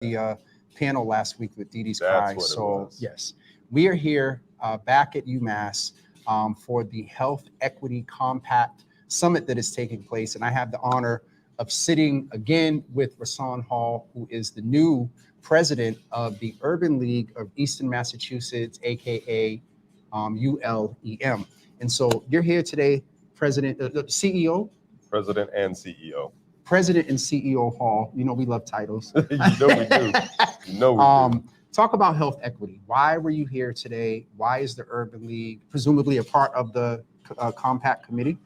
the panel last week with Dee Dee's That's Cry. what it So was. yes, we are here back at UMass for the Health Equity Compact Summit that is taking place. And I have the honor of sitting again with Rasan Hall, who is the new president of the Urban League of Eastern Massachusetts, aka ULEM. And so you're here today, President, CEO? President and CEO. President and CEO Hall. You know, we love titles. You know we do. You know we do. Talk about health equity. Why were you here today? Why is the Urban League presumably a part of the Compact Committee?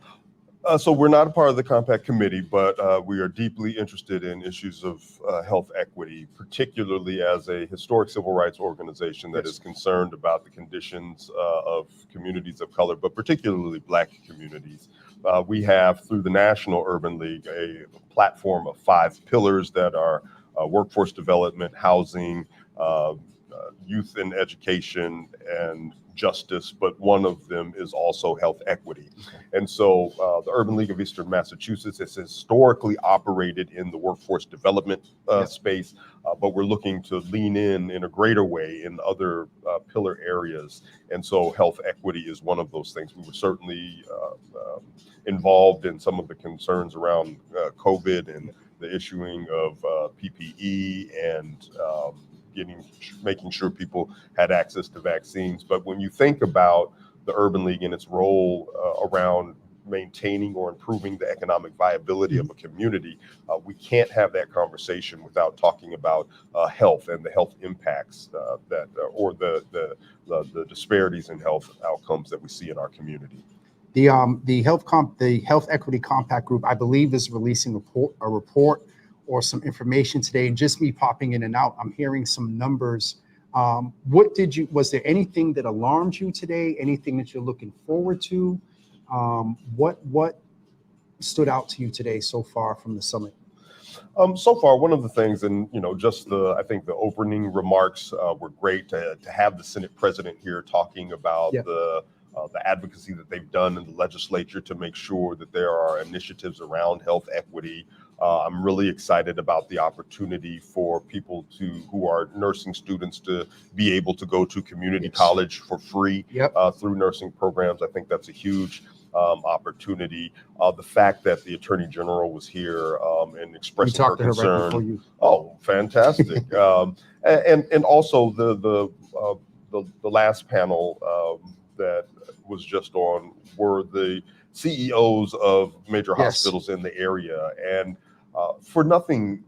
So we're not a part of the Compact Committee, but we are deeply interested in issues of health equity, particularly as a historic civil rights organization that is concerned about the conditions of communities of color, but particularly Black communities. We have, through the National Urban League, a platform of 5 pillars that are workforce development, housing, youth and education, and justice, but one of them is also health equity. And so the Urban League of Eastern Massachusetts has historically operated in the workforce development space, but we're looking to lean in a greater way in other pillar areas. And so health equity is one of those things. We were certainly involved in some of the concerns around COVID and the issuing of PPE and making sure people had access to vaccines. But when you think about the Urban League and its role around maintaining or improving the economic viability of a community, we can't have that conversation without talking about health and the health impacts or the disparities in health outcomes that we see in our community. The Health Equity Compact Group, I believe, is releasing a report or some information today. And just me popping in and out, I'm hearing some numbers. Was there anything that alarmed you today? Anything that you're looking forward to? What stood out to you today so far from the summit? So far, one of the things, and just I think the opening remarks were great to have the Senate president here talking about the advocacy that they've done in the legislature to make sure that there are initiatives around health equity. I'm really excited about the opportunity for people who are nursing students to be able to go to community college for free through nursing programs. I think that's a huge opportunity. The fact that the Attorney General was here and expressing her concern. Right oh, fantastic! And also the last panel that was just on were the CEOs of major hospitals in the area, and for nothing,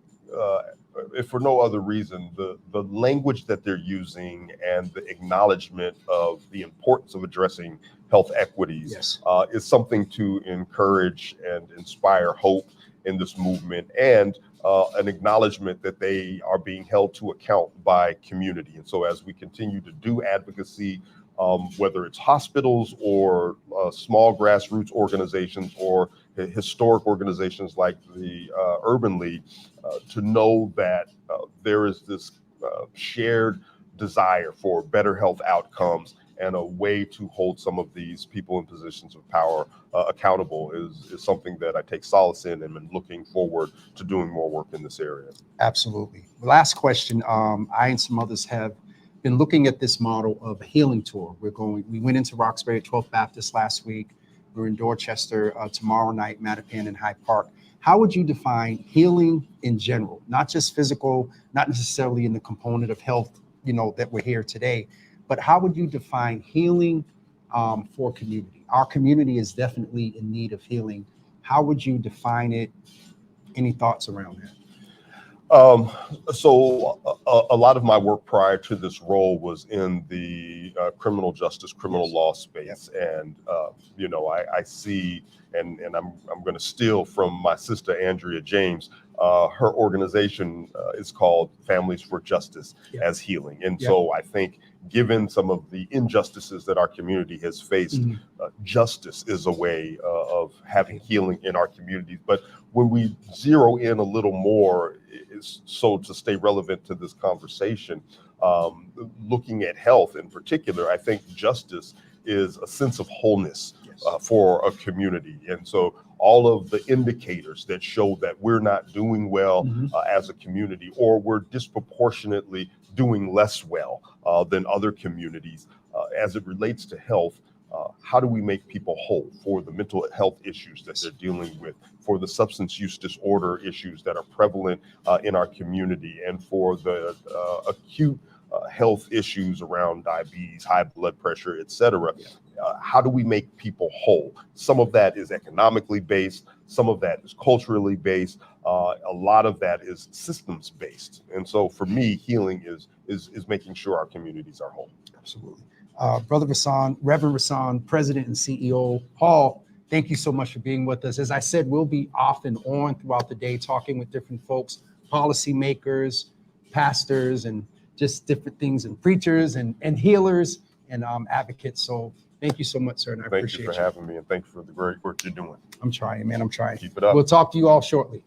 if for no other reason, the language that they're using and the acknowledgement of the importance of addressing health equities is something to encourage and inspire hope in this movement, and an acknowledgement that they are being held to account by community. And so as we continue to do advocacy, whether it's hospitals or small grassroots organizations or historic organizations like the Urban League, to know that there is this shared desire for better health outcomes and a way to hold some of these people in positions of power accountable is something that I take solace in, and I'm looking forward to doing more work in this area. Absolutely. Last question. I and some others have been looking at this model of a healing tour. We went into Roxbury at 12th Baptist last week. We're in Dorchester tomorrow night, Mattapan and Hyde Park. How would you define healing in general? Not just physical, not necessarily in the component of health, that we're here today, but how would you define healing for community? Our community is definitely in need of healing. How would you define it? Any thoughts around that? So a lot of my work prior to this role was in the criminal justice, criminal law space. And, I see, and I'm going to steal from my sister, Andrea James. Her organization is called Families for Justice as Healing. And so I think given some of the injustices that our community has faced, justice is a way of having healing in our communities. But when we zero in a little more, so to stay relevant to this conversation, looking at health in particular, I think justice is a sense of wholeness for a community. And so all of the indicators that show that we're not doing well Mhm. as a community, or we're disproportionately doing less well than other communities as it relates to health. How do we make people whole for the mental health issues that they're dealing with, for the substance use disorder issues that are prevalent in our community, and for the acute health issues around diabetes, high blood pressure, et cetera? How do we make people whole? Some of that is economically based, some of that is culturally based, a lot of that is systems based. And so for me, healing is making sure our communities are whole. Absolutely. Brother Rasan, Reverend Rasan, President and CEO. Paul, thank you so much for being with us. As I said, we'll be off and on throughout the day talking with different folks, policymakers, pastors, and just different things, and preachers and healers and advocates. So thank you so much, sir, and I appreciate you. Thank you for having me, and thank you for the great work you're doing. I'm trying, man. I'm trying. Keep it up. We'll talk to you all shortly.